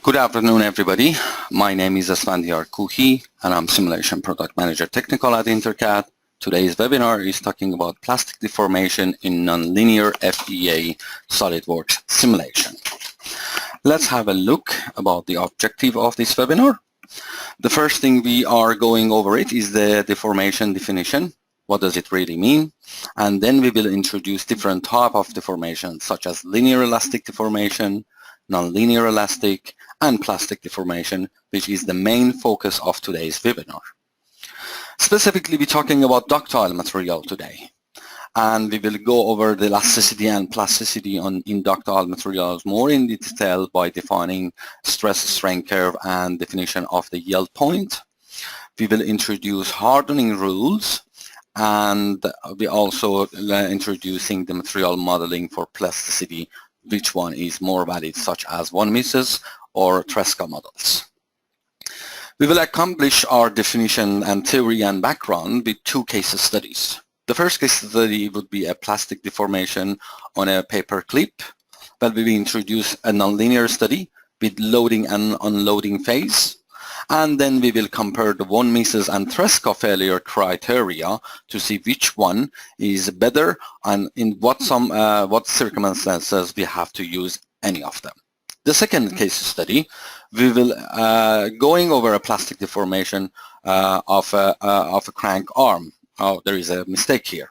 Good afternoon, everybody. My name is Asfandyar Kuhi, and I'm Simulation Product Manager Technical at Intercad. Today's webinar is talking about plastic deformation in nonlinear FEA SolidWorks simulation. Let's have a look about the objective of this webinar. The first thing we are going over it is the deformation definition. What does it really mean? And then we will introduce different types of deformations, such as linear elastic deformation, nonlinear elastic, and plastic deformation, which is the main focus of today's webinar. Specifically, we're talking about ductile material today, and we will go over the elasticity and plasticity in ductile materials more in detail by defining stress-strain curve and definition of the yield point. We will introduce hardening rules, and we also introducing the material modeling for plasticity, which one is more valid, such as von Mises or Tresca models. We will accomplish our definition and theory and background with two case studies. The first case study would be a plastic deformation on a paper clip, where we will introduce a nonlinear study with loading and unloading phase. And then we will compare the von Mises and Tresca failure criteria to see which one is better and in what circumstances we have to use any of them. The second case study, we will going over a plastic deformation of a crank arm. Oh, there is a mistake here.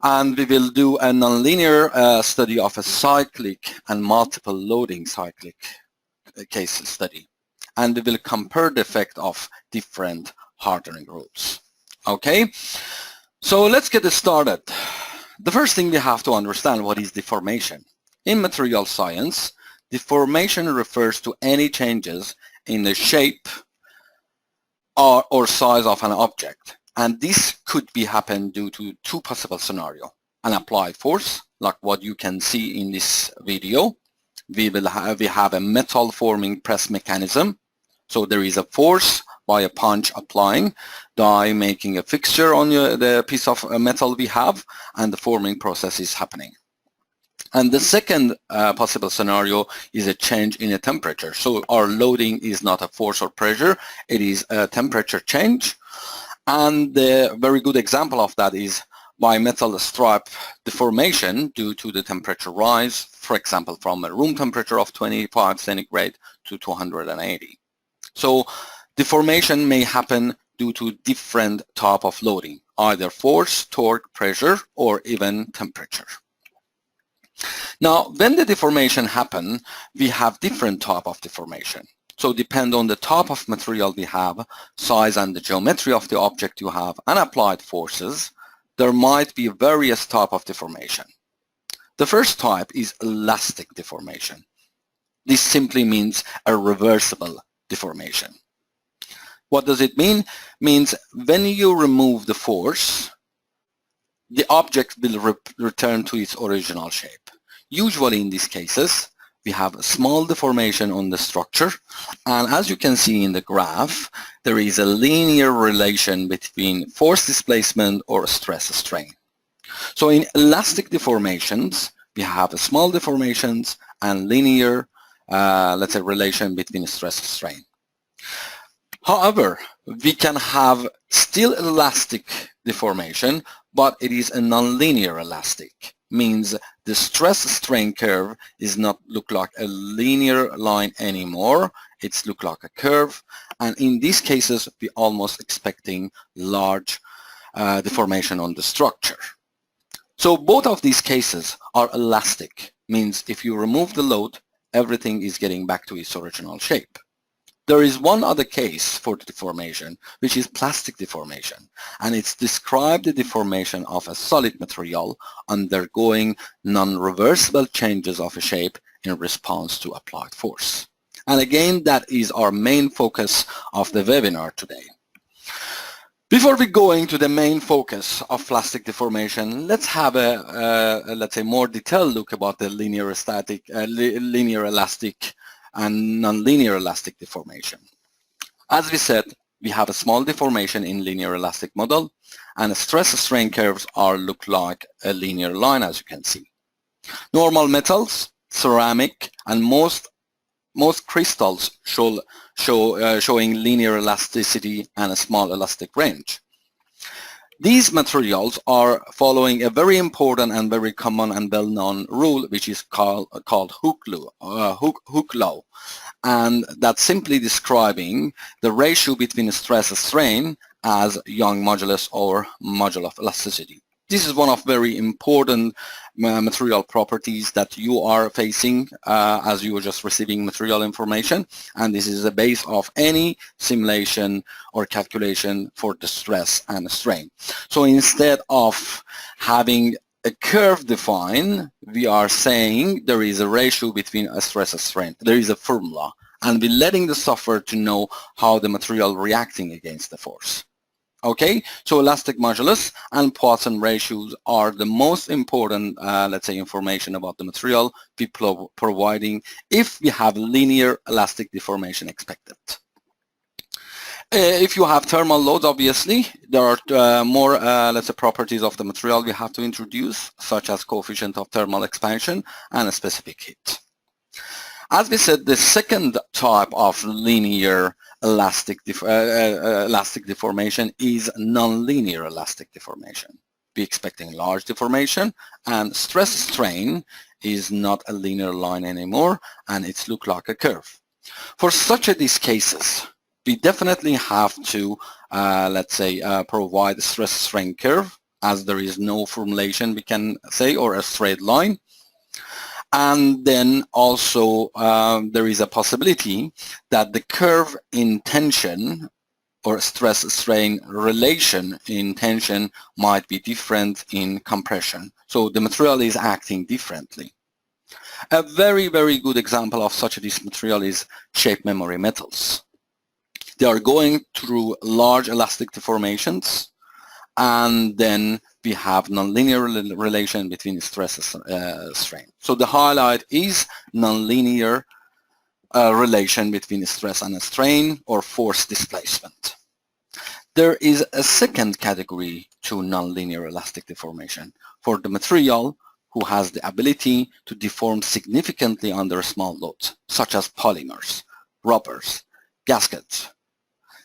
And we will do a nonlinear study of a cyclic and multiple loading cyclic case study. And we will compare the effect of different hardening rules. Okay, so let's get started. The first thing we have to understand, what is deformation? In material science, deformation refers to any changes in the shape or size of an object. And this could be happen due to two possible scenarios. An applied force, like what you can see in this video. We have a metal forming press mechanism. So there is a force by a punch applying, die making a fixture on the piece of metal we have, and the forming process is happening. And the second possible scenario is a change in a temperature. So our loading is not a force or pressure, it is a temperature change. And the very good example of that is bimetal stripe deformation due to the temperature rise, for example, from a room temperature of 25 centigrade to 280. So deformation may happen due to different type of loading, either force, torque, pressure, or even temperature. Now, when the deformation happens, we have different type of deformation. So depend on the type of material we have, size and the geometry of the object you have, and applied forces, there might be various type of deformation. The first type is elastic deformation. This simply means a reversible deformation. What does it mean? Means when you remove the force, the object will return to its original shape. Usually in these cases, we have a small deformation on the structure, and as you can see in the graph, there is a linear relation between force displacement or stress strain. So in elastic deformations, we have a small deformations and linear let's say relation between stress and strain. However, we can have still elastic deformation, but it is a nonlinear elastic. Means the stress-strain curve is not look like a linear line anymore. It's look like a curve, and in these cases, we're almost expecting large deformation on the structure. So both of these cases are elastic. Means if you remove the load, everything is getting back to its original shape. There is one other case for the deformation, which is plastic deformation, and it's described the deformation of a solid material undergoing non-reversible changes of a shape in response to applied force. And again, that is our main focus of the webinar today. Before we go into the main focus of plastic deformation, let's have let's say more detailed look about the linear elastic and nonlinear elastic deformation. As we said, we have a small deformation in linear elastic model, and the stress-strain curves look like a linear line, as you can see. Normal metals, ceramic, and most most crystals showing linear elasticity and a small elastic range. These materials are following a very important and very common and well-known rule, which is called Hooke law, and that's simply describing the ratio between stress and strain as Young modulus or module of elasticity. This is one of very important material properties that you are facing as you are just receiving material information, and this is the base of any simulation or calculation for the stress and strain. So instead of having a curve defined, we are saying there is a ratio between a stress and strain. There is a formula, and we're letting the software to know how the material reacting against the force. Okay, so elastic modulus and Poisson ratios are the most important, let's say, information about the material we providing if we have linear elastic deformation expected. If you have thermal loads, obviously, there are more, let's say, properties of the material we have to introduce, such as coefficient of thermal expansion and a specific heat. As we said, the second type of linear elastic deformation is nonlinear elastic deformation. We're expecting large deformation, and stress strain is not a linear line anymore, and it's look like a curve. For such these cases, we definitely have to, let's say, provide a stress strain curve, as there is no formulation, we can say, or a straight line. And then also there is a possibility that the curve in tension or stress-strain relation in tension might be different in compression. So the material is acting differently. A very, very good example of such this material is shape memory metals. They are going through large elastic deformations, and then we have nonlinear relation between stress and strain. So the highlight is nonlinear relation between stress and strain or force displacement. There is a second category to nonlinear elastic deformation for the material who has the ability to deform significantly under small loads, such as polymers, rubbers, gaskets.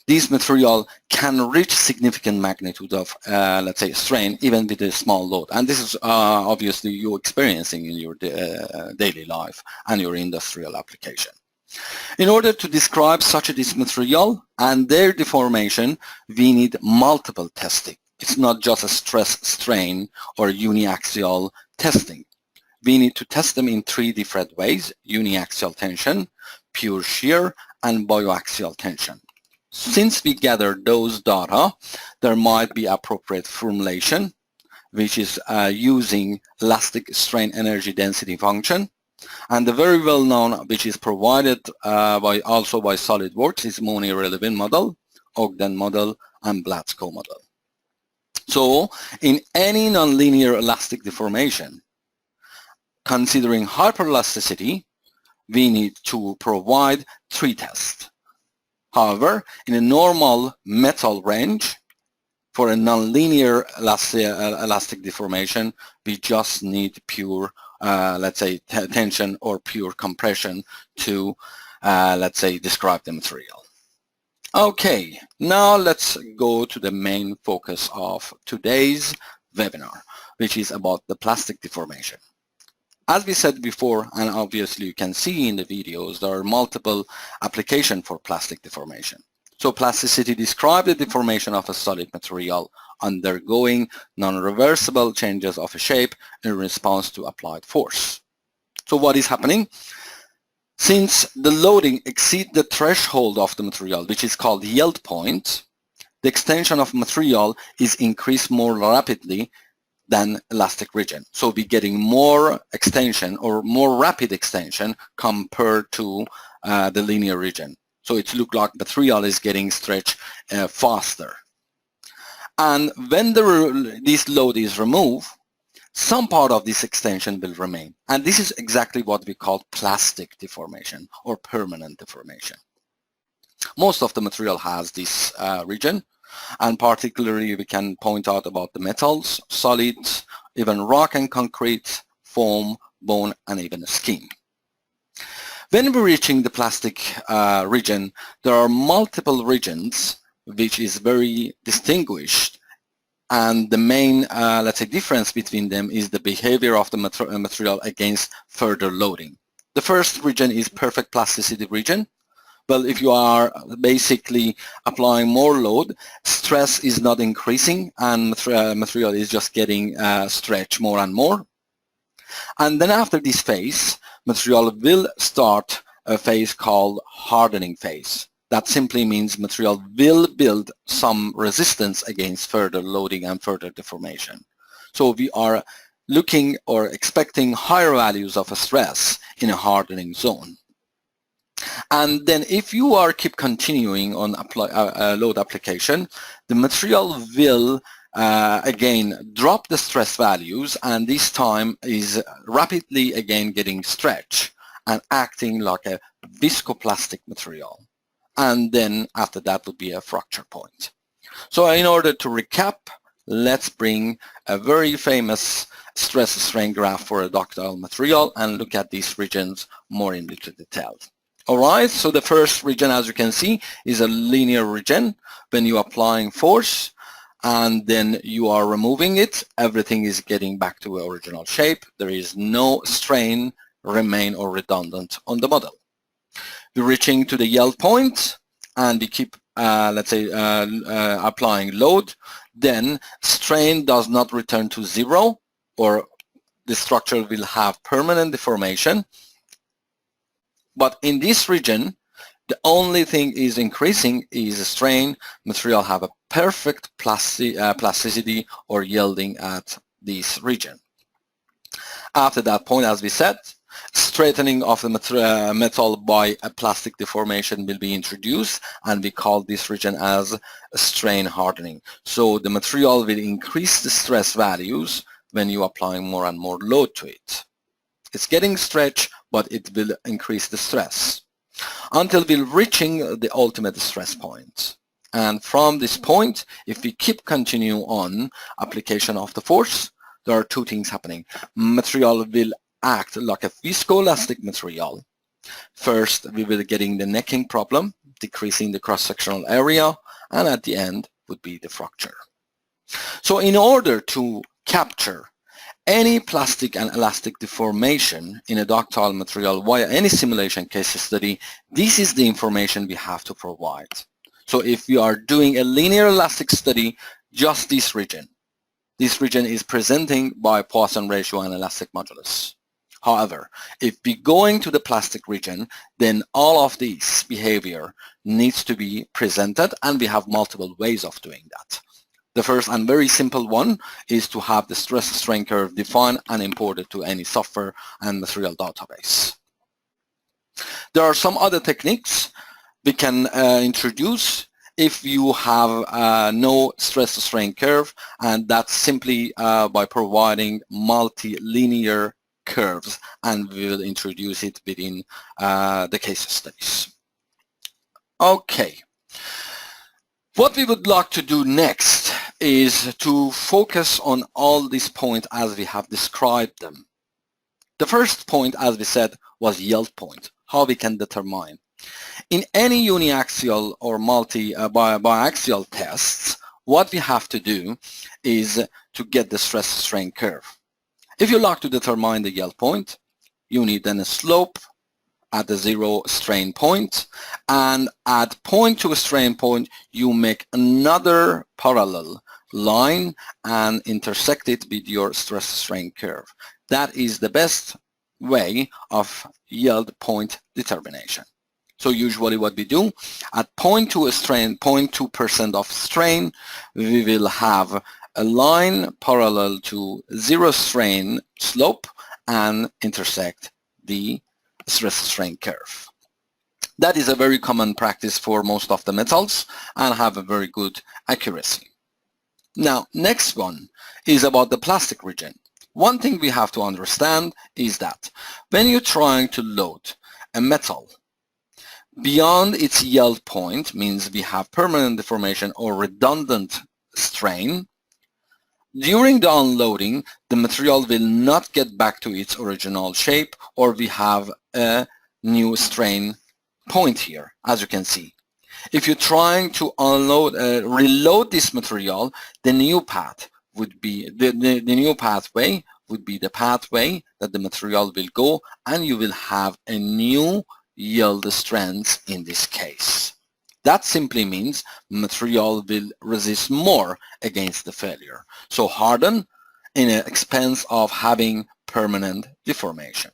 These material can reach significant magnitude of, let's say, strain even with a small load. And this is obviously you're experiencing in your daily life and your industrial application. In order to describe such this material and their deformation, we need multiple testing. It's not just a stress strain or uniaxial testing. We need to test them in three different ways: uniaxial tension, pure shear, and bioaxial tension. Since we gather those data, there might be appropriate formulation, which is using elastic strain energy density function. And the very well known, which is provided also by SolidWorks, is Mooney-Relevin model, Ogden model, and Blatsko model. So in any nonlinear elastic deformation, considering hyperelasticity, we need to provide three tests. However, in a normal metal range, for a nonlinear elastic deformation, we just need pure, let's say, tension or pure compression to, let's say, describe the material. Okay, now let's go to the main focus of today's webinar, which is about the plastic deformation. As we said before, and obviously you can see in the videos, there are multiple applications for plastic deformation. So plasticity describes the deformation of a solid material undergoing non-reversible changes of a shape in response to applied force. So what is happening? Since the loading exceeds the threshold of the material, which is called yield point, the extension of material is increased more rapidly than elastic region. So we're getting more extension or more rapid extension compared to the linear region. So it looks like material is getting stretched faster. And when this load is removed, some part of this extension will remain. And this is exactly what we call plastic deformation or permanent deformation. Most of the material has this region. And particularly we can point out about the metals, solids, even rock and concrete, foam, bone, and even skin. When we're reaching the plastic region, there are multiple regions which is very distinguished, and the main, let's say, difference between them is the behavior of the material against further loading. The first region is perfect plasticity region. Well, if you are basically applying more load, stress is not increasing and material is just getting stretched more and more. And then after this phase, material will start a phase called hardening phase. That simply means material will build some resistance against further loading and further deformation. So we are looking or expecting higher values of a stress in a hardening zone. And then if you are keep continuing on load application, the material will again drop the stress values, and this time is rapidly again getting stretched and acting like a viscoplastic material. And then after that would be a fracture point. So in order to recap, let's bring a very famous stress strain graph for a ductile material and look at these regions more in detail. Alright, so the first region, as you can see, is a linear region. When you are applying force and then you are removing it, everything is getting back to the original shape. There is no strain remain or redundant on the model. We're reaching to the yield point and we keep, let's say, applying load. Then strain does not return to zero, or the structure will have permanent deformation. But in this region, the only thing is increasing is strain. Material have a perfect plasticity or yielding at this region. After that point, as we said, straightening of the metal by a plastic deformation will be introduced, and we call this region as strain hardening. So the material will increase the stress values when you apply more and more load to it. It's getting stretched, but it will increase the stress until we're reaching the ultimate stress point. And from this point, if we keep continuing on application of the force, there are two things happening. Material will act like a viscoelastic material. First, we will be getting the necking problem, decreasing the cross-sectional area, and at the end would be the fracture. So in order to capture any plastic and elastic deformation in a ductile material via any simulation case study, this is the information we have to provide. So if we are doing a linear elastic study, just this region is presenting by Poisson ratio and elastic modulus. However, if we go into the plastic region, then all of these behavior needs to be presented, and we have multiple ways of doing that. The first and very simple one is to have the stress strain curve defined and imported to any software and material database. There are some other techniques we can introduce if you have no stress strain curve, and that's simply by providing multilinear curves, and we will introduce it within the case studies. Okay. What we would like to do next is to focus on all these points as we have described them. The first point, as we said, was yield point, how we can determine. In any uniaxial or biaxial tests, what we have to do is to get the stress strain curve. If you like to determine the yield point, you need then a slope at the zero strain point, and at point to a strain point you make another parallel line and intersect it with your stress strain curve. That is the best way of yield point determination. So usually what we do, at point to a strain, 0.2% of strain, we will have a line parallel to zero strain slope and intersect the stress strain curve. That is a very common practice for most of the metals and have a very good accuracy. Now, next one is about the plastic region. One thing we have to understand is that when you're trying to load a metal beyond its yield point, means we have permanent deformation or redundant strain, during the unloading, the material will not get back to its original shape, or we have a new strain point here, as you can see. If you're trying to reload this material, the new path would be the new pathway would be the pathway that the material will go, and you will have a new yield strength in this case. That simply means material will resist more against the failure. So harden in the expense of having permanent deformation.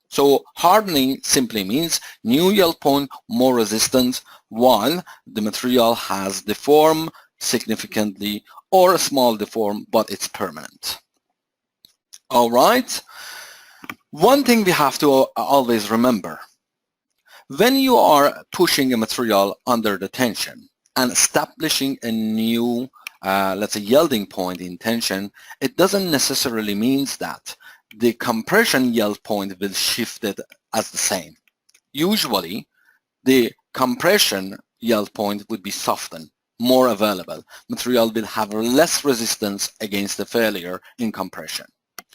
So hardening simply means new yield point, more resistance, while the material has deformed significantly or a small deform, but it's permanent. All right. One thing we have to always remember, when you are pushing a material under the tension and establishing a new, let's say, yielding point in tension, it doesn't necessarily mean that the compression yield point will shift it as the same. Usually, the compression yield point would be softened, more available. Material will have less resistance against the failure in compression.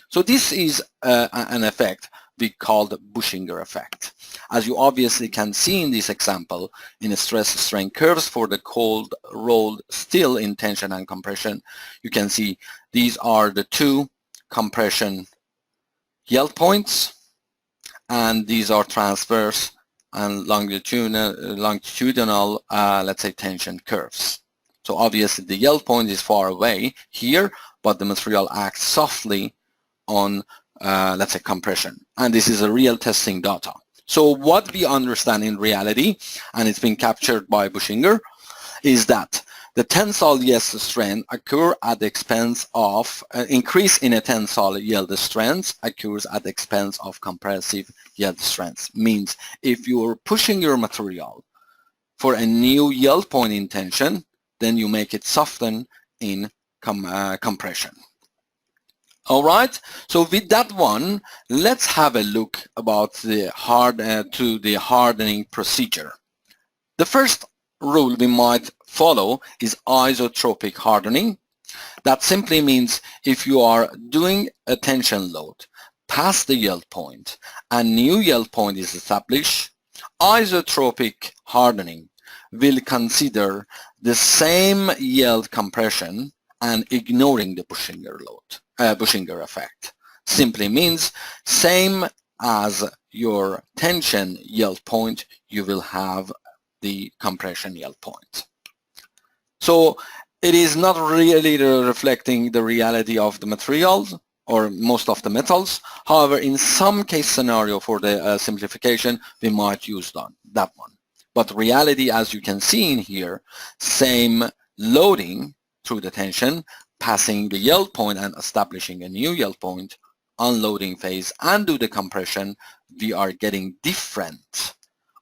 So this is an effect we call the Bauschinger effect. As you obviously can see in this example, in the stress-strain curves for the cold rolled steel in tension and compression, you can see these are the two compression yield points, and these are transverse and longitudinal, let's say, tension curves. So obviously the yield point is far away here, but the material acts softly on, let's say, compression. And this is a real testing data. So what we understand in reality, and it's been captured by Bauschinger, is that the tensile yield strength occur at the expense of increase in a tensile yield strength occurs at the expense of compressive yield strength. Means if you're pushing your material for a new yield point in tension, then you make it soften in compression. All right. So with that one, let's have a look about the hardening procedure. The first rule we might follow is isotropic hardening. That simply means if you are doing a tension load past the yield point and new yield point is established, isotropic hardening will consider the same yield compression and ignoring the Bauschinger effect. Simply means same as your tension yield point, you will have the compression yield point. So it is not really reflecting the reality of the materials or most of the metals. However, in some case scenario for the simplification, we might use that one. But reality, as you can see in here, same loading through the tension, passing the yield point and establishing a new yield point, unloading phase and do the compression, we are getting different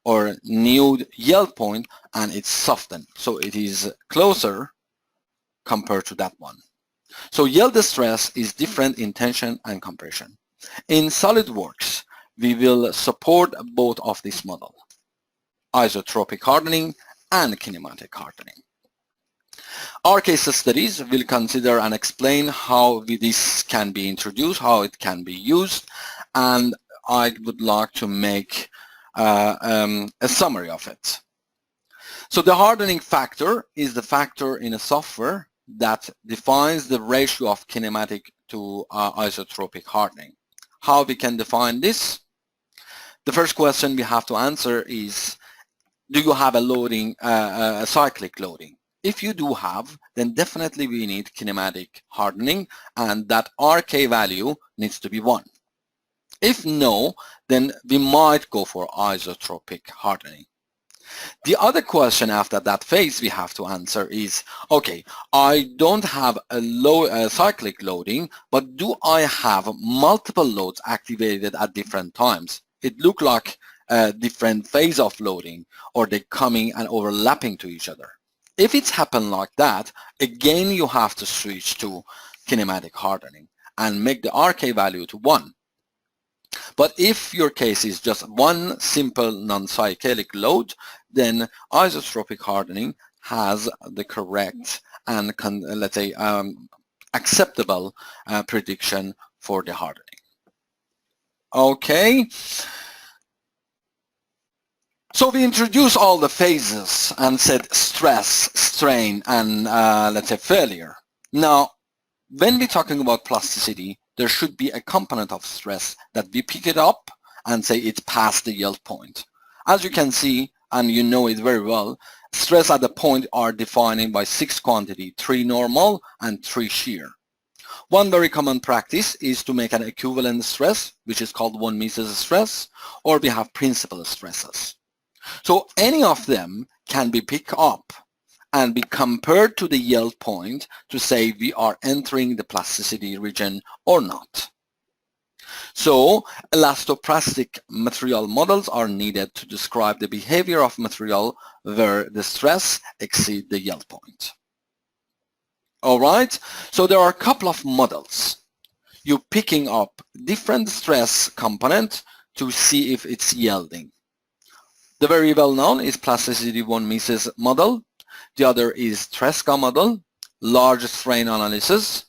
or new yield point, and it's softened. So it is closer compared to that one. So yield stress is different in tension and compression. In SolidWorks, we will support both of this model, isotropic hardening and kinematic hardening. Our case studies will consider and explain how this can be introduced, how it can be used, and I would like to make a summary of it. So the hardening factor is the factor in a software that defines the ratio of kinematic to isotropic hardening. How we can define this? The first question we have to answer is, do you have a loading, a cyclic loading? If you do have, then definitely we need kinematic hardening, and that RK value needs to be 1. If no, then we might go for isotropic hardening. The other question after that phase we have to answer is, okay, I don't have a cyclic loading, but do I have multiple loads activated at different times? It looks like a different phase of loading, or they're coming and overlapping to each other. If it's happened like that, again you have to switch to kinematic hardening and make the RK value to 1. But if your case is just one simple non-cyclic load, then isotropic hardening has the correct and let's say acceptable prediction for the hardening. Okay. So we introduce all the phases and said stress, strain, and let's say failure. Now, when we're talking about plasticity, there should be a component of stress that we pick it up and say it's past the yield point. As you can see, and you know it very well, stress at the point are defined by 6 quantity, 3 normal and 3 shear. One very common practice is to make an equivalent stress, which is called von Mises stress, or we have principal stresses. So any of them can be picked up and be compared to the yield point to say we are entering the plasticity region or not. So elastoplastic material models are needed to describe the behavior of material where the stress exceeds the yield point. Alright, so there are a couple of models. You're picking up different stress component to see if it's yielding. The very well known is Plasticity von Mises model. The other is Tresca model, large strain analysis,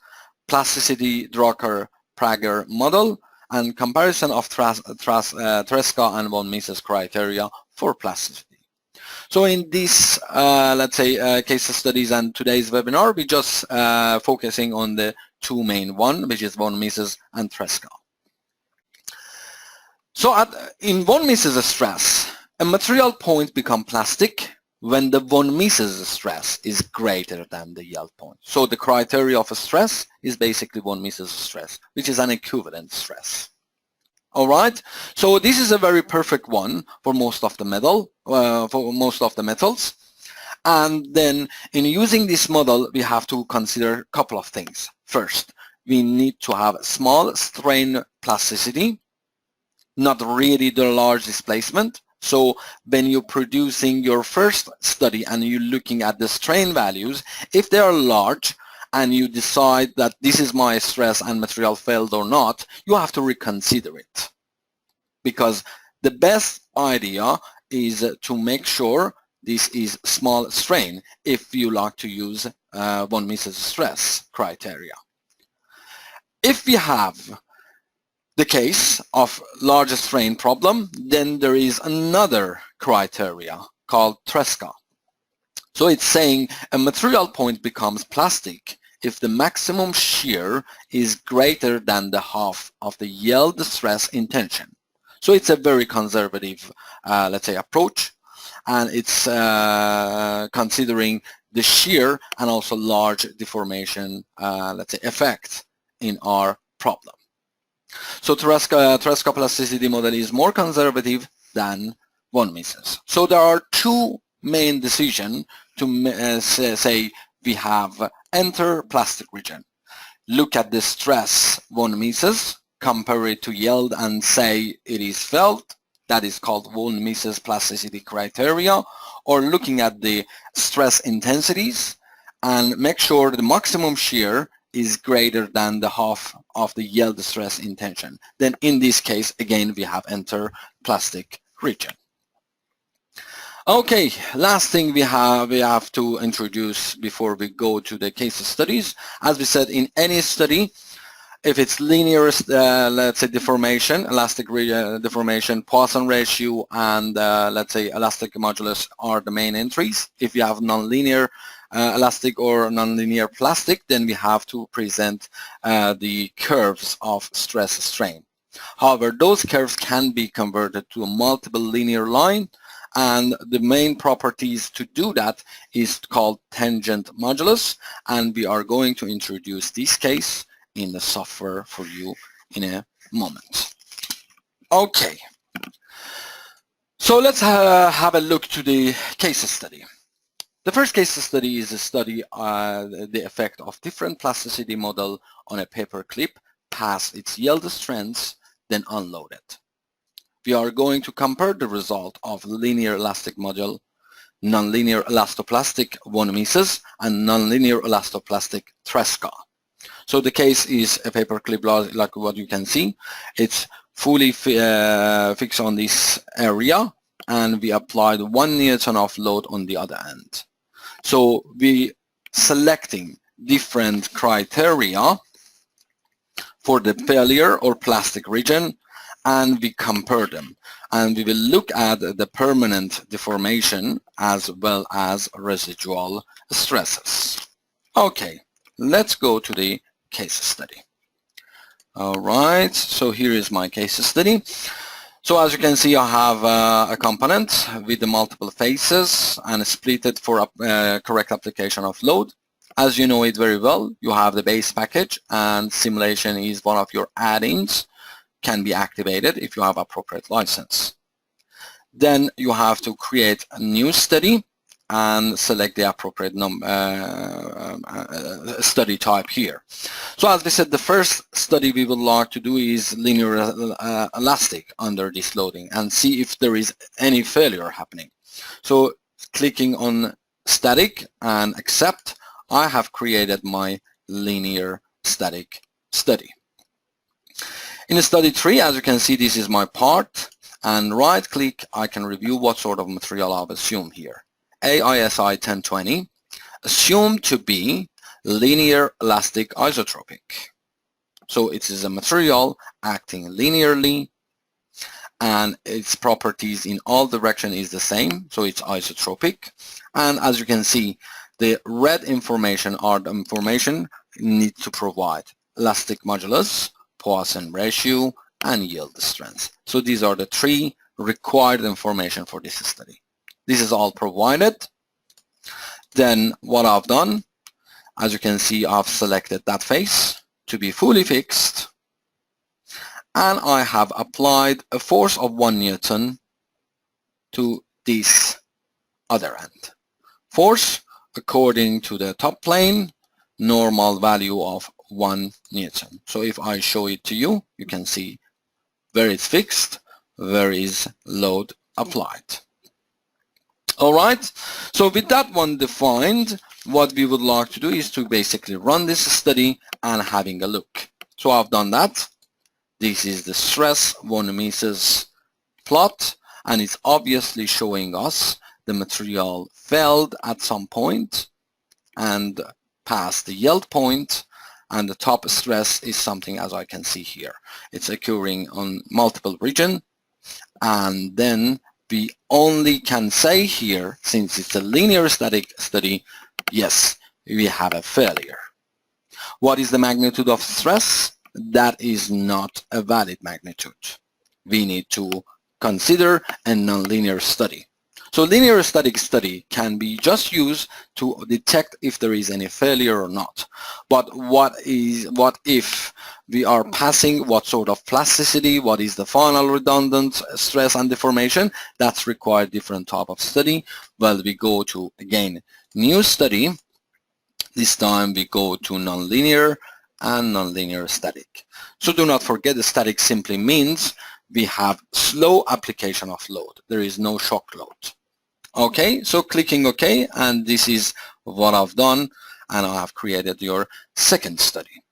Plasticity Drucker-Prager model, and comparison of Tresca and von Mises criteria for plasticity. So in this, let's say, case studies and today's webinar, we just focusing on the 2 main one, which is von Mises and Tresca. So in von Mises stress, a material point becomes plastic when the von Mises stress is greater than the yield point. So the criteria of a stress is basically von Mises stress, which is an equivalent stress. All right. So this is a very perfect one for most of the metals. And then in using this model, we have to consider a couple of things. First, we need to have small strain plasticity, not really the large displacement. So when you're producing your first study and you're looking at the strain values, if they are large and you decide that this is my stress and material failed or not, you have to reconsider it. Because the best idea is to make sure this is small strain if you like to use von Mises stress criteria. If we have the case of large strain problem, then there is another criteria called Tresca. So it's saying a material point becomes plastic if the maximum shear is greater than the half of the yield stress intention. So it's a very conservative, let's say, approach, and it's considering the shear and also large deformation, let's say, effect in our problem. So Tresca plasticity model is more conservative than von Mises. So there are 2 main decisions to say we have enter plastic region. Look at the stress von Mises, compare it to yield and say it is felt. That is called von Mises plasticity criteria. Or looking at the stress intensities and make sure the maximum shear is greater than the half of the yield stress intention. Then in this case, again, we have enter plastic region. Okay, last thing we have to introduce before we go to the case studies. As we said, in any study, if it's linear, let's say deformation, elastic deformation, Poisson ratio, and let's say elastic modulus are the main entries. If you have nonlinear elastic or nonlinear plastic, then we have to present the curves of stress strain. However, those curves can be converted to a multiple linear line, and the main properties to do that is called tangent modulus, and we are going to introduce this case in the software for you in a moment. Okay, so let's have a look to the case study. The first case study is a study the effect of different plasticity model on a paper clip past its yield strengths, then unload it. We are going to compare the result of linear elastic module, nonlinear elastoplastic von Mises, and nonlinear elastoplastic Tresca. So the case is a paper clip like what you can see. It's fully fixed on this area, and we applied 1 Newton of load on the other end. So we selecting different criteria for the failure or plastic region, and we compare them. and we will look at the permanent deformation as well as residual stresses. Okay, let's go to the case study. Alright, so here is my case study. So as you can see, I have a component with the multiple faces and split it for correct application of load. As you know it very well, you have the base package, and simulation is one of your add-ins, can be activated if you have appropriate license. Then you have to create a new study and select the appropriate study type here. So as we said, the first study we would like to do is linear elastic under this loading and see if there is any failure happening. So clicking on static and accept, I have created my linear static study. In study 3, as you can see, this is my part, and right click, I can review what sort of material I've assumed here. AISI 1020, assumed to be linear elastic isotropic. So it is a material acting linearly, and its properties in all directions is the same, so it's isotropic. And as you can see, the red information are the information need to provide elastic modulus, Poisson ratio, and yield strength. So these are the 3 required information for this study. This is all provided. Then what I've done, as you can see, I've selected that face to be fully fixed, and I have applied a force of 1 Newton to this other end. Force according to the top plane, normal value of 1 Newton. So if I show it to you, you can see where it's fixed, where is load applied. Alright, so with that one defined, what we would like to do is to basically run this study and having a look. So I've done that. This is the stress von Mises plot, and it's obviously showing us the material failed at some point and past the yield point, and the top stress is something as I can see here. It's occurring on multiple regions, and then we only can say here, since it's a linear static study, yes, we have a failure. What is the magnitude of stress? That is not a valid magnitude. We need to consider a nonlinear study. So linear static study can be just used to detect if there is any failure or not. But what if we are passing what sort of plasticity, what is the final redundant stress and deformation? That's required different type of study. Well, we go to, again, new study. This time we go to nonlinear and nonlinear static. So do not forget, the static simply means we have slow application of load. There is no shock load. Okay, so clicking OK, and this is what I've done, and I have created your second study.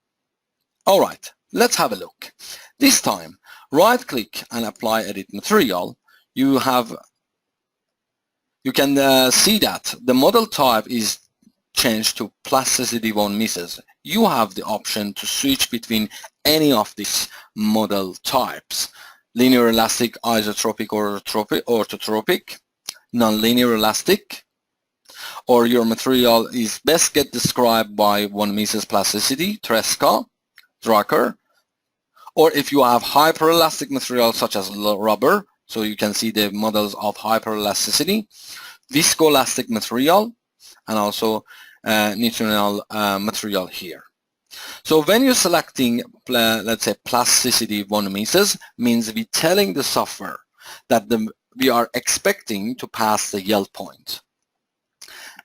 Alright, let's have a look. This time, right click and apply edit material. You can see that the model type is changed to Plasticity von Mises. You have the option to switch between any of these model types: linear elastic, isotropic, or orthotropic, nonlinear elastic, or your material is best get described by von Mises plasticity, Tresca, Drucker, or if you have hyperelastic material such as rubber, so you can see the models of hyperelasticity, viscoelastic material, and also neuronal material here. So when you're selecting, let's say, Plasticity von Mises, means we're telling the software that we are expecting to pass the yield point.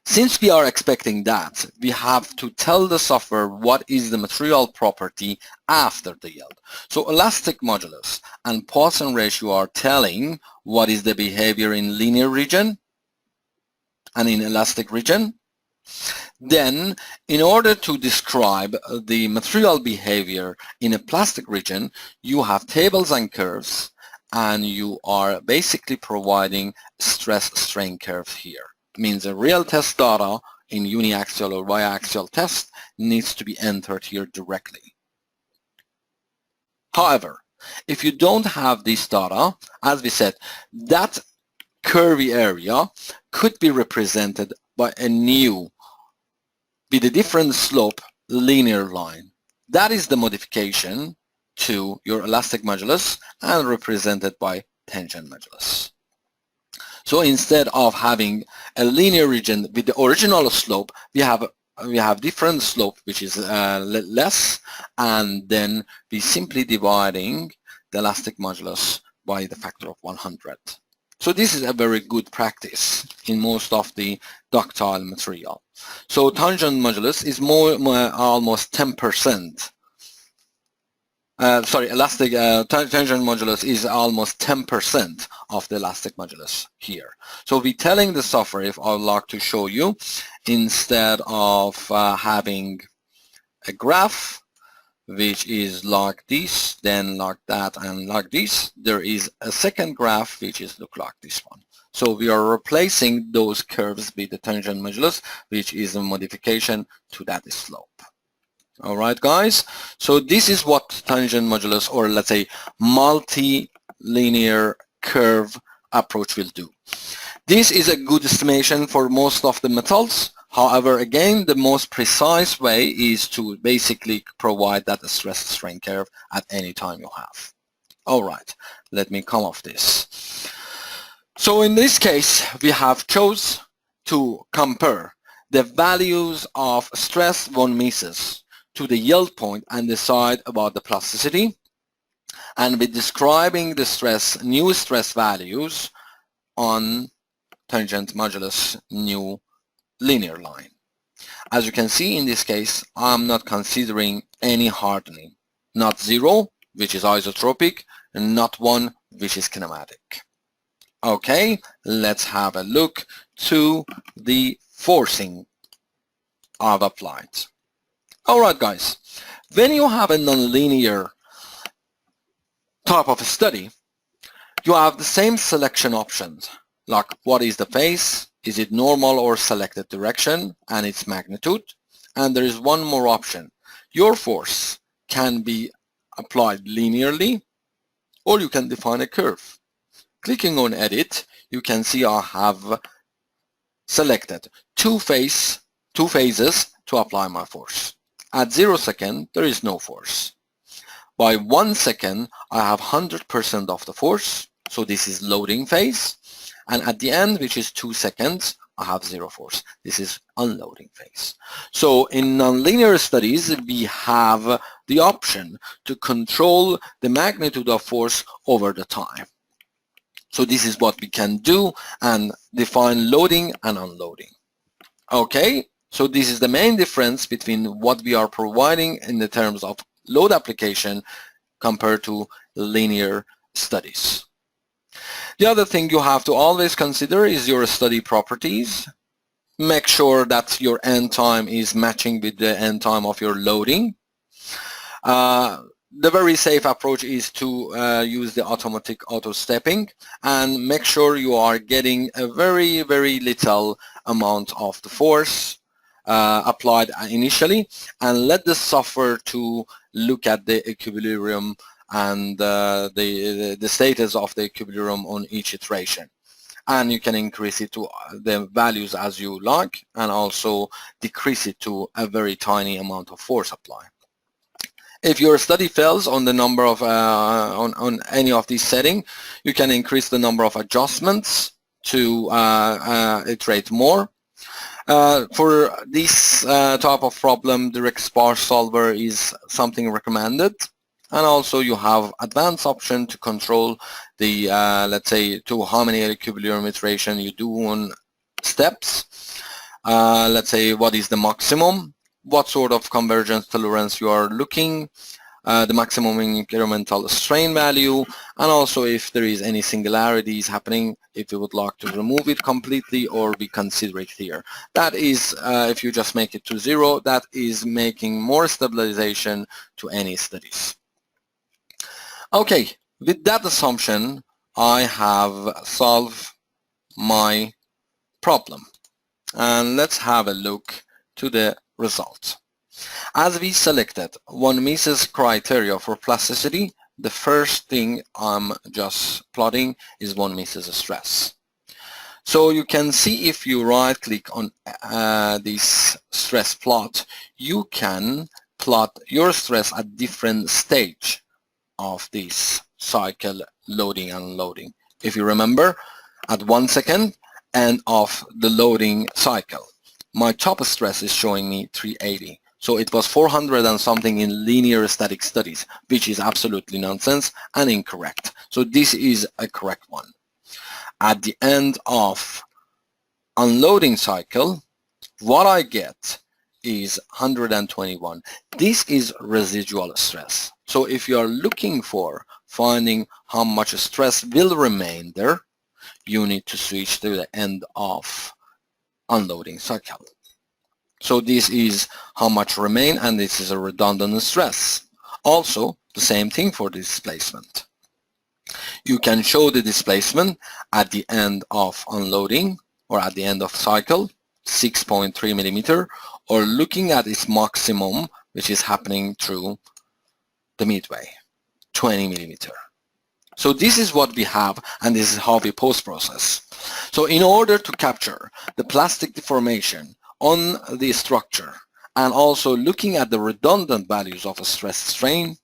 Since we are expecting that, we have to tell the software what is the material property after the yield. So elastic modulus and Poisson ratio are telling what is the behavior in linear region and in elastic region. Then, in order to describe the material behavior in a plastic region, you have tables and curves, and you are basically providing stress-strain curve here. Means a real test data in uniaxial or biaxial test needs to be entered here directly. However, If you don't have this data, as we said, that curvy area could be represented by a new, with a different slope, linear line. That is the modification to your elastic modulus and represented by tangent modulus. So instead of having a linear region with the original slope, we have different slope which is less, and then we simply dividing the elastic modulus by the factor of 100. So this is a very good practice in most of the ductile material. So tangent modulus is almost 10%. Elastic tangent modulus is almost 10% of the elastic modulus here. So we're telling the software, if I would like to show you, instead of having a graph which is like this, then like that, and like this, there is a second graph which is look like this one. So we are replacing those curves with the tangent modulus, which is a modification to that slope. All right, guys. So this is what tangent modulus, or let's say multi-linear curve approach will do. This is a good estimation for most of the metals. However, again, the most precise way is to basically provide that stress strain curve at any time you have. All right, let me come off this. So in this case, we have chose to compare the values of stress von Mises to the yield point and decide about the plasticity, and with describing the new stress values on tangent modulus new linear line. As you can see in this case, I'm not considering any hardening, not 0, which is isotropic, and not 1, which is kinematic. Okay, let's have a look to the forcing I've applied. Alright guys, when you have a nonlinear type of study, you have the same selection options, like what is the phase, is it normal or selected direction, and its magnitude. And there is one more option. Your force can be applied linearly, or you can define a curve. Clicking on edit, you can see I have selected two phases to apply my force. At 0 seconds, there is no force. By 1 second, I have 100% of the force, so this is loading phase. And at the end, which is 2 seconds, I have 0 force. This is unloading phase. So in nonlinear studies, we have the option to control the magnitude of force over the time. So this is what we can do and define loading and unloading. Okay, so this is the main difference between what we are providing in the terms of load application compared to linear studies. The other thing you have to always consider is your study properties. Make sure that your end time is matching with the end time of your loading. The very safe approach is to use the automatic auto stepping, and make sure you are getting a very, very little amount of the force applied initially, and let the software to look at the equilibrium and the status of the equilibrium on each iteration. And you can increase it to the values as you like, and also decrease it to a very tiny amount of force applied. If your study fails on the number of on any of these settings, you can increase the number of adjustments to iterate more. For this type of problem, direct sparse solver is something recommended. And also you have advanced option to control the, let's say, to how many equilibrium iteration you do on steps. Let's say what is the maximum, what sort of convergence tolerance you are looking, the maximum incremental strain value, and also if there is any singularities happening, if you would like to remove it completely or we consider it here. That is, if you just make it to 0, that is making more stabilization to any studies. Okay, with that assumption, I have solved my problem. And let's have a look to the result. As we selected von Mises criteria for plasticity, the first thing I'm just plotting is one misses stress. So you can see if you right click on this stress plot, you can plot your stress at different stage of this cycle loading and unloading. If you remember, at 1 second end of the loading cycle, my top stress is showing me 380. So it was 400 and something in linear static studies, which is absolutely nonsense and incorrect. So this is a correct one. At the end of unloading cycle, what I get is 121. This is residual stress. So if you are looking for finding how much stress will remain there, you need to switch to the end of unloading cycle. So this is how much remain, and this is a redundant stress. Also, the same thing for displacement. You can show the displacement at the end of unloading or at the end of cycle, 6.3 millimeter, or looking at its maximum, which is happening through the midway, 20 millimeter. So this is what we have, and this is how we post-process. So in order to capture the plastic deformation on the structure and also looking at the redundant values of a stress strain,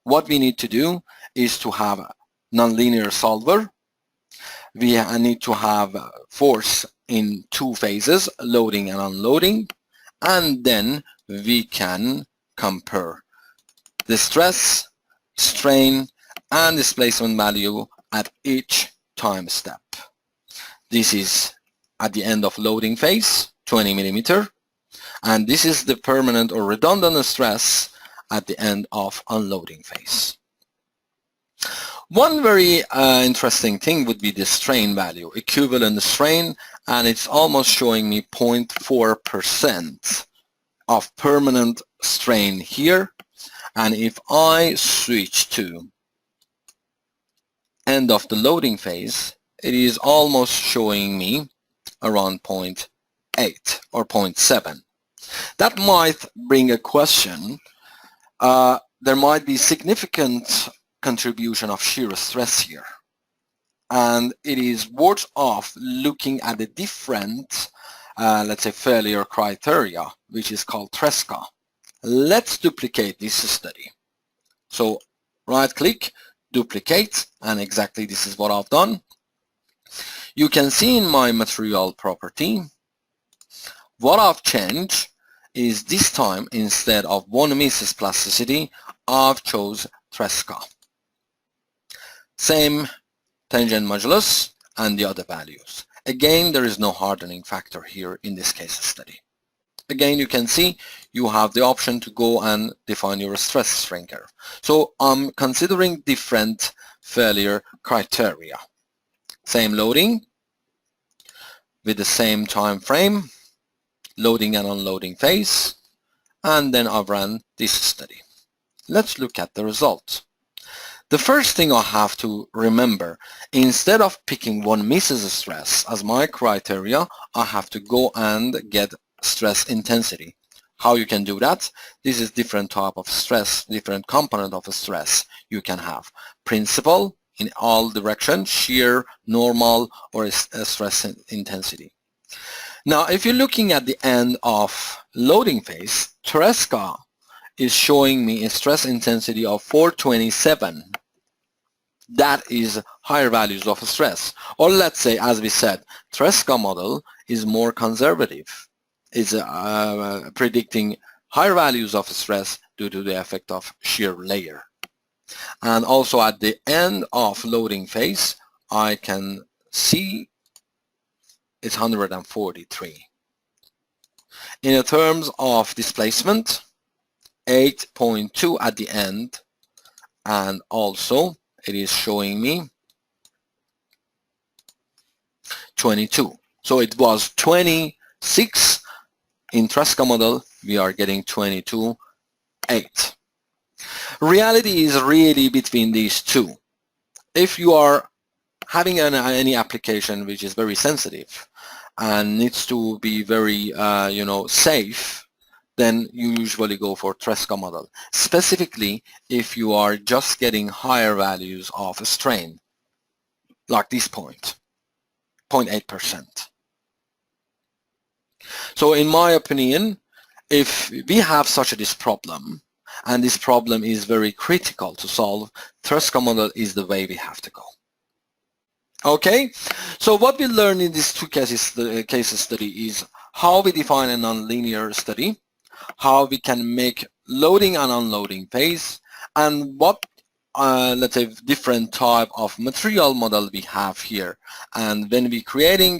what we need to do is to have a nonlinear solver. We need to have force in two phases, loading and unloading, and then we can compare the stress, strain, and displacement value at each time step. This is at the end of loading phase, 20 millimeter, and this is the permanent or redundant stress at the end of unloading phase. One very interesting thing would be the strain value, equivalent strain, and it's almost showing me 0.4% of permanent strain here. And if I switch to end of the loading phase, it is almost showing me around 0.8 or 0.7. That might bring a question. There might be significant contribution of shear stress here, and it is worth of looking at the different let's say failure criteria, which is called Tresca. Let's duplicate this study. So right click, duplicate, and exactly this is what I've done. You can see in my material property, what I've changed is this time instead of one misses plasticity, I've chose Tresca. Same tangent modulus and the other values. Again, there is no hardening factor here in this case study. Again, you can see you have the option to go and define your stress strain curve. So I'm considering different failure criteria. Same loading with the same time frame, loading and unloading phase, and then I've run this study. Let's look at the results. The first thing I have to remember, instead of picking one misses stress as my criteria, I have to go and get stress intensity. How you can do that? This is different type of stress, different component of a stress you can have. Principal in all directions, shear, normal, or a stress intensity. Now, if you're looking at the end of loading phase, Tresca is showing me a stress intensity of 427. That is higher values of stress. Or let's say, as we said, Tresca model is more conservative. It's predicting higher values of stress due to the effect of shear layer. And also at the end of loading phase, I can see it's 143. In terms of displacement, 8.2 at the end, and also it is showing me 22. So it was 26 in Tresca model, we are getting 22.8. Reality is really between these two. If you are having any application which is very sensitive and needs to be very safe, then you usually go for Tresca model, specifically if you are just getting higher values of strain, like this point, 0.8%. So in my opinion, if we have such this problem, and this problem is very critical to solve, Tresca model is the way we have to go. Okay, so what we learned in these two case study is how we define a nonlinear study, how we can make loading and unloading phase, and what let's say different type of material model we have here. And when we entering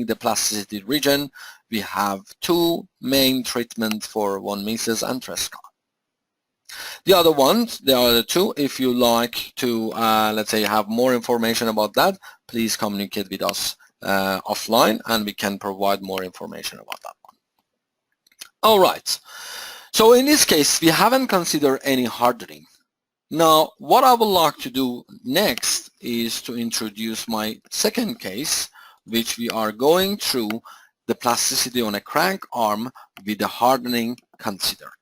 the plasticity region, we have two main treatments for von Mises and Tresca. The other two, if you like to let's say have more information about that, please communicate with us offline, and we can provide more information about that one. All right, so in this case we haven't considered any hardening. Now what I would like to do next is to introduce my second case, which we are going through the plasticity on a crank arm with the hardening considered.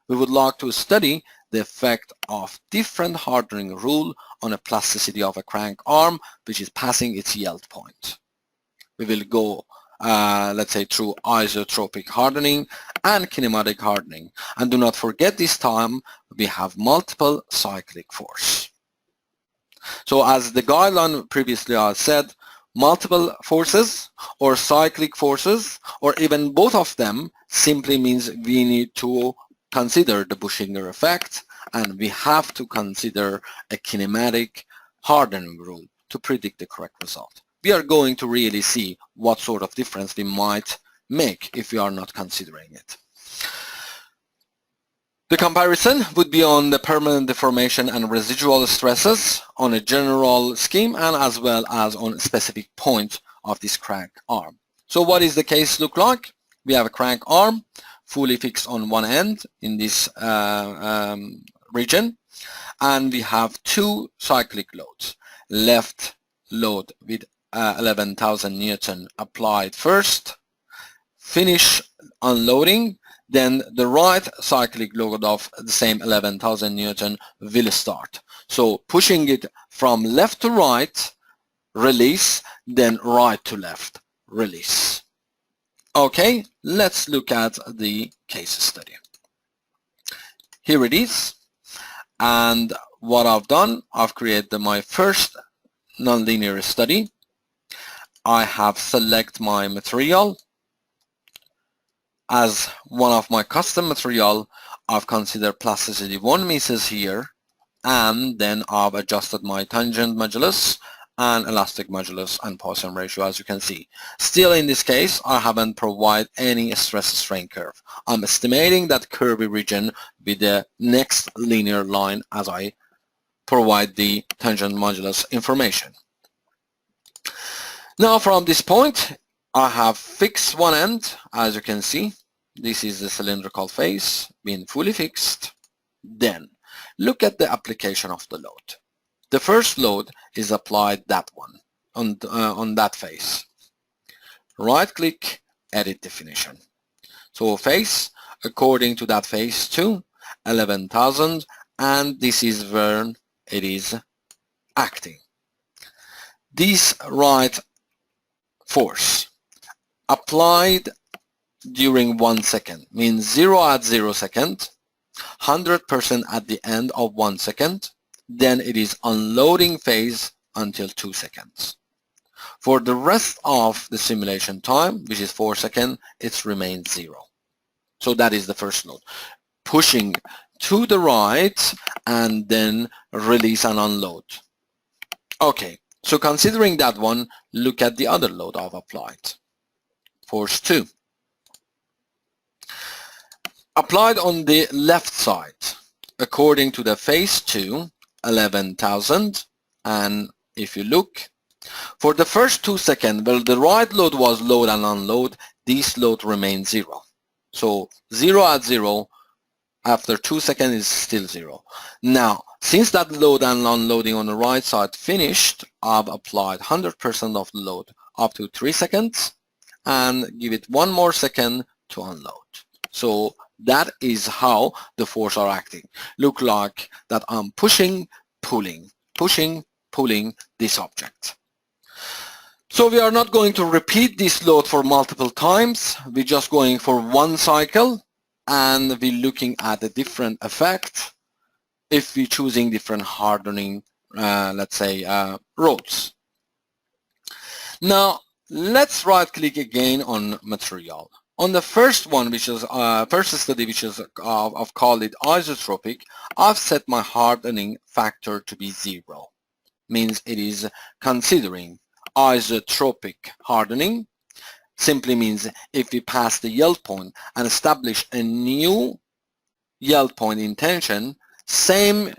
We would like to study the effect of different hardening rule on a plasticity of a crank arm which is passing its yield point. We will go let's say through isotropic hardening and kinematic hardening, and do not forget this time we have multiple cyclic force. So as the guideline previously I said, multiple forces or cyclic forces or even both of them simply means we need to consider the Bauschinger effect, and we have to consider a kinematic hardening rule to predict the correct result. We are going to really see what sort of difference we might make if we are not considering it. The comparison would be on the permanent deformation and residual stresses on a general scheme, and as well as on a specific point of this crank arm. So what is the case look like? We have a crank arm fully fixed on one end in this region, and we have two cyclic loads. Left load with 11,000 Newton applied first, finish unloading, then the right cyclic load of the same 11,000 Newton will start. So pushing it from left to right, release, then right to left, release. Okay, let's look at the case study. Here it is, and what I've done, I've created my first nonlinear study. I have select my material. As one of my custom material, I've considered plasticity von Mises here, and then I've adjusted my tangent modulus and elastic modulus and Poisson ratio, as you can see. Still in this case, I haven't provided any stress strain curve. I'm estimating that curvy region with the next linear line as I provide the tangent modulus information. Now from this point, I have fixed one end, as you can see. This is the cylindrical face being fully fixed. Then look at the application of the load. The first load is applied that one on that face. Right click, edit definition. So face according to that face to 11,000, and this is where it is acting. This right force applied during 1 second means 0 at 0 second, 100% at the end of 1 second, then it is unloading phase until 2 seconds. For the rest of the simulation time, which is 4 seconds, it remains 0. So that is the first load. Pushing to the right and then release and unload. Okay, so considering that one, look at the other load I've applied. Force 2. Applied on the left side, according to the phase 2, 11,000, and if you look, for the first 2 seconds, well, the right load was load and unload, this load remains 0. So 0 at 0, after 2 seconds is still 0. Now, since that load and unloading on the right side finished, I've applied 100% of the load up to 3 seconds and give it 1 more second to unload. So that is how the force are acting. Look like that I'm pushing, pulling this object. So we are not going to repeat this load for multiple times. We're just going for one cycle, and we're looking at a different effect if we're choosing different hardening, let's say, rods. Now, let's right-click again on material. On the first one, which is first study, which is I've called it isotropic, I've set my hardening factor to be 0. Means it is considering isotropic hardening. Simply means if we pass the yield point and establish a new yield point in tension, same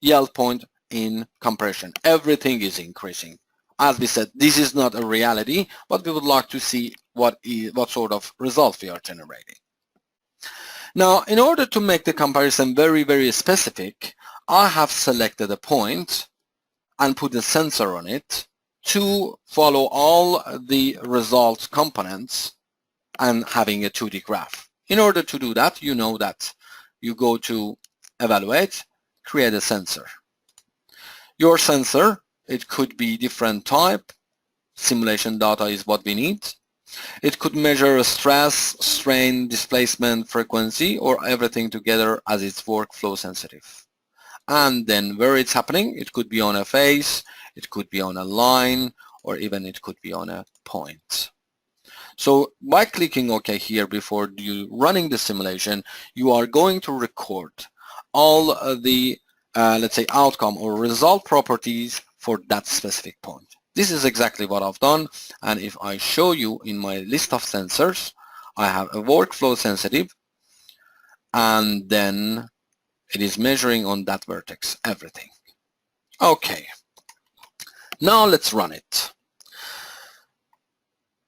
yield point in compression, everything is increasing. As we said, this is not a reality, but we would like to see what sort of result we are generating. Now, in order to make the comparison very, very specific, I have selected a point and put a sensor on it to follow all the result components and having a 2D graph. In order to do that, you know that you go to Evaluate, create a sensor. Your sensor, it could be different type. Simulation data is what we need. It could measure stress, strain, displacement, frequency, or everything together as it's workflow sensitive. And then where it's happening, it could be on a face, it could be on a line, or even it could be on a point. So by clicking OK here before you running the simulation, you are going to record all the, let's say, outcome or result properties for that specific point. This is exactly what I've done, and if I show you in my list of sensors, I have a workflow sensitive, and then it is measuring on that vertex everything. Okay, now let's run it.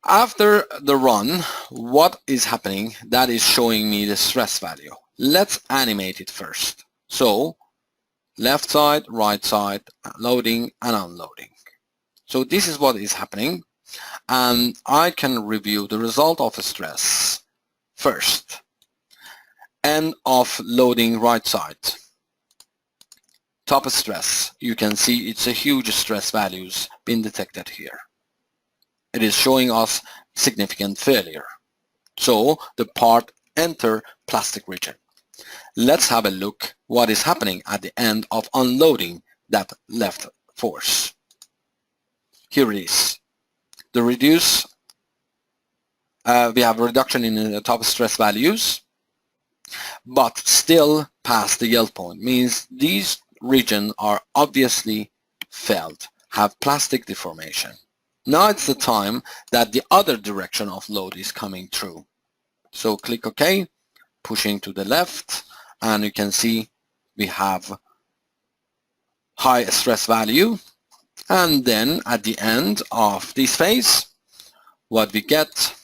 After the run, what is happening? That is showing me the stress value. Let's animate it first. So left side, right side, loading and unloading. So this is what is happening, and I can review the result of a stress. First, end of loading right side. Top stress, you can see it's a huge stress values being detected here. It is showing us significant failure. So the part enter plastic region. Let's have a look what is happening at the end of unloading that left force. Here it is. The reduce, we have a reduction in the top stress values, but still past the yield point, means these regions are obviously failed, have plastic deformation. Now it's the time that the other direction of load is coming through. So click OK, pushing to the left, and you can see we have high stress value. And then at the end of this phase, what we get,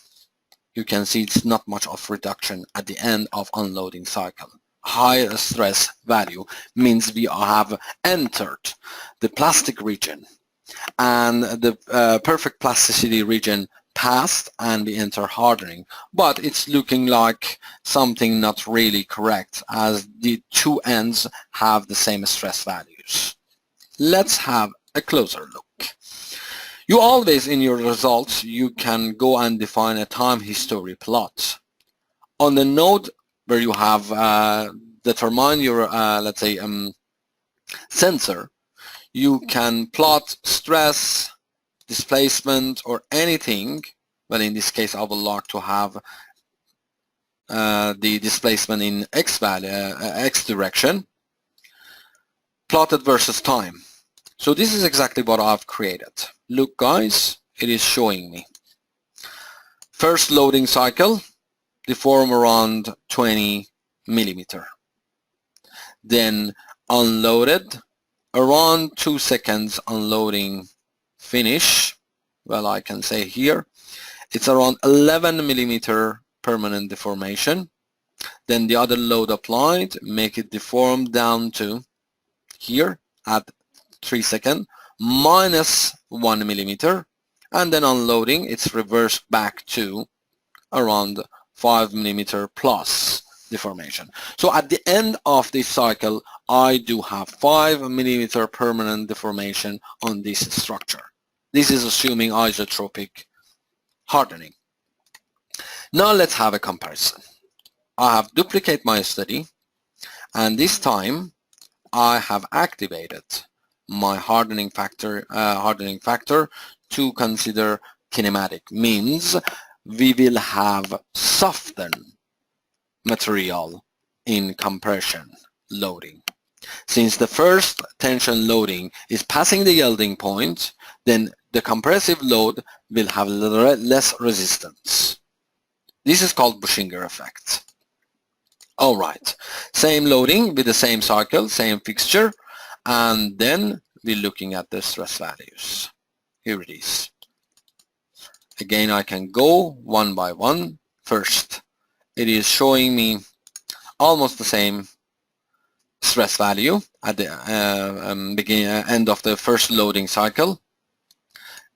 you can see it's not much of reduction at the end of unloading cycle. Higher stress value means we have entered the plastic region, and the perfect plasticity region passed, and we enter hardening. But it's looking like something not really correct, as the two ends have the same stress values. Let's have a closer look. You always, in your results, you can go and define a time history plot. On the node where you have determined your, let's say, sensor, you can plot stress, displacement, or anything. Well, in this case, I would like to have the displacement in x value, x direction, plotted versus time. So this is exactly what I've created. Look guys, it is showing me. First loading cycle, deform around 20 millimeter. Then unloaded, around 2 seconds unloading finish. Well, I can say here, it's around 11 millimeter permanent deformation. Then the other load applied, make it deform down to here at 3 seconds, minus 1 millimeter, and then unloading, it's reversed back to around 5 millimeter plus deformation. So at the end of this cycle, I do have 5 millimeter permanent deformation on this structure. This is assuming isotropic hardening. Now let's have a comparison. I have duplicated my study, and this time I have activated my hardening factor to consider kinematic. Means we will have soften material in compression loading. Since the first tension loading is passing the yielding point, then the compressive load will have less resistance. This is called Bauschinger Effect. Alright, same loading with the same cycle, same fixture, and then we're looking at the stress values. Here it is. Again, I can go one by one. First, it is showing me almost the same stress value at the end of the first loading cycle.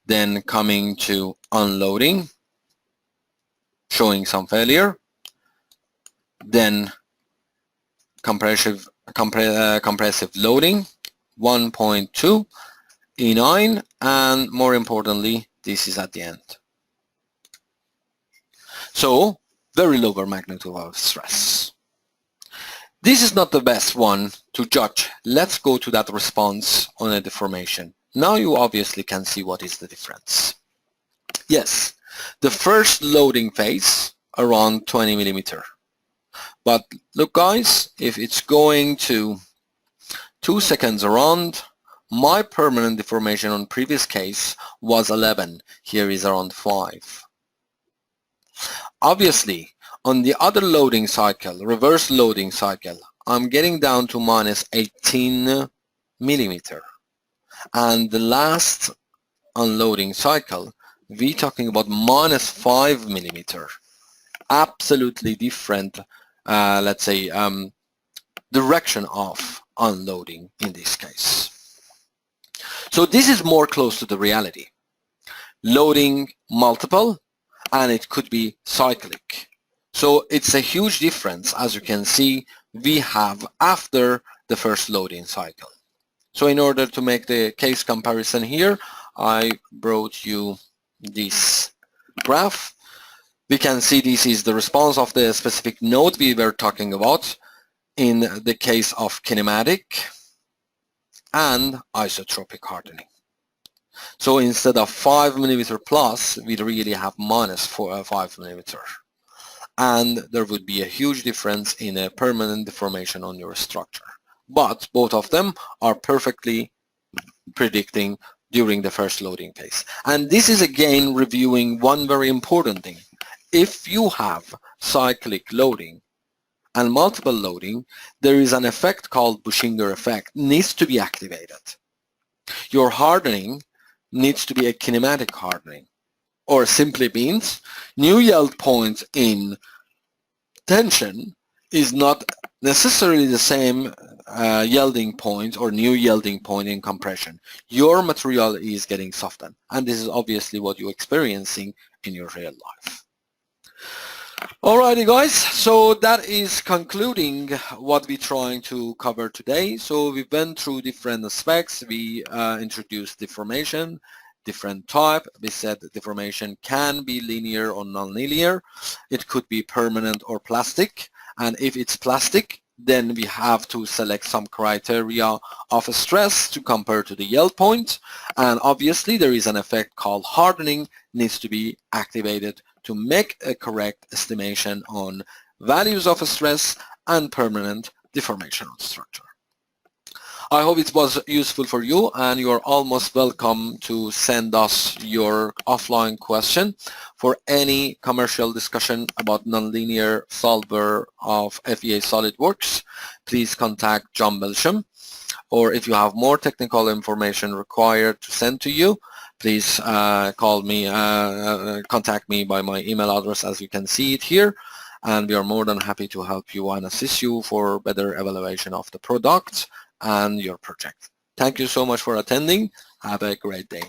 Then coming to unloading, showing some failure. Then compressive loading, 1.2 E9, and more importantly, this is at the end. So, very lower magnitude of stress. This is not the best one to judge. Let's go to that response on a deformation. Now you obviously can see what is the difference. Yes, the first loading phase around 20 millimeter. But look guys, if it's going to 2 seconds around, my permanent deformation on previous case was 11. Here is around 5. Obviously, on the other loading cycle, reverse loading cycle, I'm getting down to minus 18 millimeter. And the last unloading cycle, we're talking about minus 5 millimeter. Absolutely different, let's say, direction of unloading in this case. So this is more close to the reality. Loading multiple, and it could be cyclic. So it's a huge difference, as you can see, we have after the first loading cycle. So in order to make the case comparison here, I brought you this graph. We can see this is the response of the specific node we were talking about in the case of kinematic and isotropic hardening. So instead of 5 millimeter plus, we really have minus 5 millimeter. And there would be a huge difference in a permanent deformation on your structure. But both of them are perfectly predicting during the first loading phase. And this is again reviewing one very important thing. If you have cyclic loading and multiple loading, there is an effect called Bauschinger Effect needs to be activated. Your hardening needs to be a kinematic hardening, or simply means new yield point in tension is not necessarily the same yielding point or new yielding point in compression. Your material is getting softened, and this is obviously what you're experiencing in your real life. Alrighty guys, so that is concluding what we're trying to cover today. So we went through different aspects. We introduced deformation, different type. We said that deformation can be linear or non-linear. It could be permanent or plastic. And if it's plastic, then we have to select some criteria of stress to compare to the yield point. And obviously there is an effect called hardening needs to be activated to make a correct estimation on values of stress and permanent deformation on structure. I hope it was useful for you, and you are almost welcome to send us your offline question for any commercial discussion about nonlinear solver of FEA SolidWorks. Please contact John Belsham, or if you have more technical information required to send to you, please contact me by my email address, as you can see it here, and we are more than happy to help you and assist you for better evaluation of the product and your project. Thank you so much for attending. Have a great day.